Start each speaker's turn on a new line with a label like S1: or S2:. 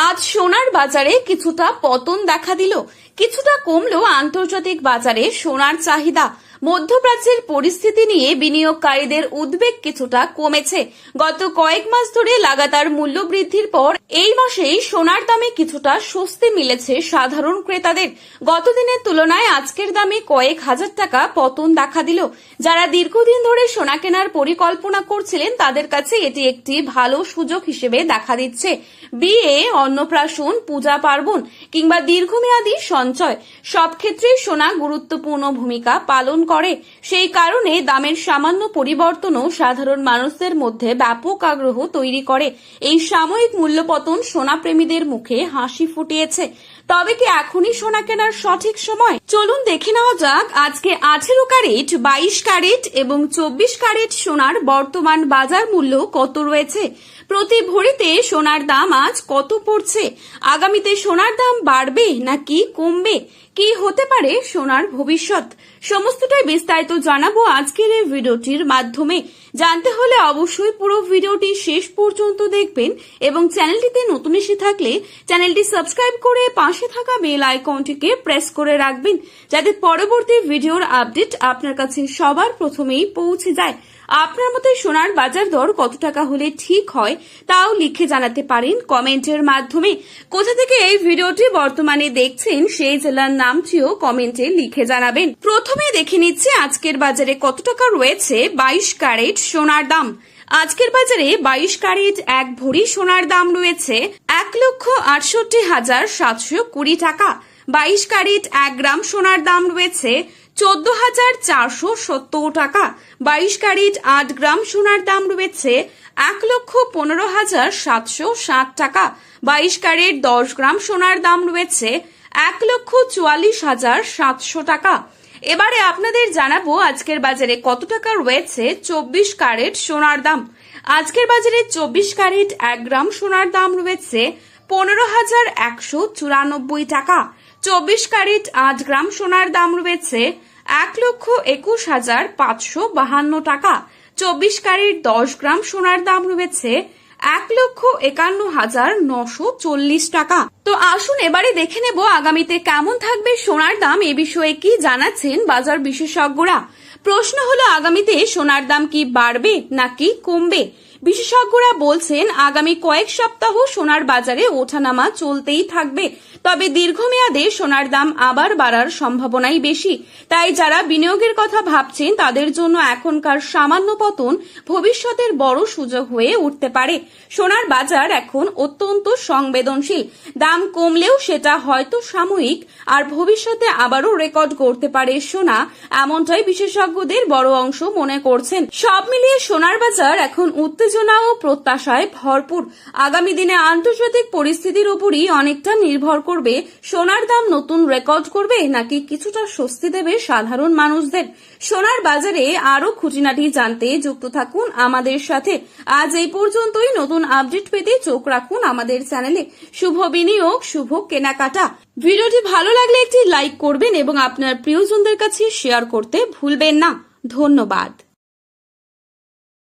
S1: আজ সোনার বাজারে কিছুটা পতন দেখা দিল, কিছুটা কমলো আন্তর্জাতিক বাজারে সোনার চাহিদা। মধ্যপ্রাচ্যের পরিস্থিতি নিয়ে বিনিয়োগকারীদের উদ্বেগ কিছুটা কমেছে। গত কয়েক মাস ধরে লাগাতার মূল্য বৃদ্ধির পর এই মাসেই সোনার দামে কিছুটা স্বস্তি মিলেছে সাধারণ ক্রেতাদের। গত দিনের তুলনায় আজকের দামে কয়েক হাজার টাকা পতন দেখা দিল। যারা দীর্ঘদিন ধরে সোনা কেনার পরিকল্পনা করছিলেন তাদের কাছে এটি একটি ভালো সুযোগ হিসেবে দেখা দিচ্ছে। বিয়ে, অন্নপ্রাশন, পূজা পার্বণ কিংবা দীর্ঘমেয়াদী সঞ্চয় সব ক্ষেত্রেই সোনা গুরুত্বপূর্ণ ভূমিকা পালন করে। সেই কারণে দামের সামান্য পরিবর্তনও সাধারণ মানুষদের মধ্যে ব্যাপক আগ্রহ তৈরি করে। এই সাময়িক মূল্যপতন সোনাপ্রেমীদের মুখে হাসি ফুটিয়েছে। তবে কি এখনই সোনা কেনার সঠিক সময়? চলুন দেখে নেওয়া যাক আজকে 18 ক্যারেট, 22 ক্যারেট এবং 24 ক্যারেট সোনার বর্তমান বাজার মূল্য কত রয়েছে। প্রতি ভরিতে সোনার দাম আজ কত পড়ছে? আগামীতে সোনার দাম বাড়বে নাকি কমবে? কি হতে পারে সোনার ভবিষ্যৎ? সমস্তটাই বিস্তারিত জানাবো আজকের এই ভিডিওটির মাধ্যমে। জানতে হলে অবশ্যই পুরো ভিডিওটি শেষ পর্যন্ত দেখবেন এবং চ্যানেলটিতে নতুন এসে থাকলে চ্যানেলটি সাবস্ক্রাইব করে পাশে থাকা বেল আইকনটিকে প্রেস করে রাখবেন, যাতে পরবর্তী ভিডিওর আপডেট আপনার কাছে সবার প্রথমেই পৌঁছে যায়। আপনার মতে সোনার বাজার দর কত টাকা হলে ঠিক হয় তাও লিখে জানাতে পারেন কমেন্টের মাধ্যমে। কোথা থেকে এই ভিডিওটি বর্তমানে দেখছেন সেই জেলার নামটিও কমেন্টে লিখে জানাবেন। প্রথমে দেখে নিচ্ছি আজকের বাজারে কত টাকা রয়েছে 22 ক্যারেট সোনার দাম। আজকের বাজারে 22 ক্যারেট এক ভরি সোনার দাম রয়েছে 1,68,720 টাকা। 22 ক্যারেট 1 গ্রাম সোনার দাম রয়েছে 14,470 টাকা। 22 ক্যারেট 8 গ্রাম সোনার দাম রয়েছে 1,15,760 টাকা। 22 ক্যারেট 10 গ্রাম সোনার দাম রয়েছে 1,44,700 টাকা। এবারে আপনাদের জানাবো আজকের বাজারে কত টাকা রয়েছে 24 ক্যারেট সোনার দাম। আজকের বাজারে 24 ক্যারেট 1 গ্রাম সোনার দাম রয়েছে 15,194 টাকা। 24 ক্যারেট 8 গ্রাম সোনার দাম রয়েছে 1,21,552 টাকা। 24 ক্যারেট 10 গ্রাম সোনার দাম রয়েছে 1,51,940 টাকা। তো আসুন এবারে দেখে নেব আগামীতে কেমন থাকবে সোনার দাম। এ বিষয়ে কি জানাচ্ছেন বাজার বিশেষজ্ঞরা। প্রশ্ন হলো আগামীতে সোনার দাম কি বাড়বে নাকি কমবে। বিশেষজ্ঞরা বলছেন আগামী কয়েক সপ্তাহ সোনার বাজারে ওঠানামা চলতেই থাকবে, তবে দীর্ঘমেয়াদে সোনার দাম আবার বাড়ার সম্ভাবনাই বেশি। তাই যারা বিনিয়োগের কথা ভাবছেন তাদের জন্য এখনকার সামান্য পতন ভবিষ্যতের বড় সুযোগ হয়ে উঠতে পারে। সোনার বাজার এখন অত্যন্ত সংবেদনশীল। দাম কমলেও সেটা হয়তো সাময়িক, আর ভবিষ্যতে আবারও রেকর্ড করতে পারে সোনা, এমনটাই বিশেষজ্ঞদের বড় অংশ মনে করছেন। সব মিলিয়ে সোনার বাজার এখন উত্তেজনা ও প্রত্যাশায় ভরপুর। আগামী দিনে আন্তর্জাতিক পরিস্থিতির উপরই অনেকটা নির্ভর করবে সোনার দাম নতুন রেকর্ড করবে নাকি কিছুটা স্বস্তি দেবে সাধারণ মানুষদের। সোনার বাজারে আরো খুঁটিনাটি জানতে যুক্ত থাকুন আমাদের সাথে। আজ এই পর্যন্তই। নতুন আপডেট পেতে চোখ রাখুন আমাদের চ্যানেলে। শুভ বিনিয়োগ, শুভ কেনাকাটা। ভিডিওটি ভালো লাগলে একটি লাইক করবেন এবং আপনার প্রিয়জনদের কাছে শেয়ার করতে ভুলবেন না। ধন্যবাদ।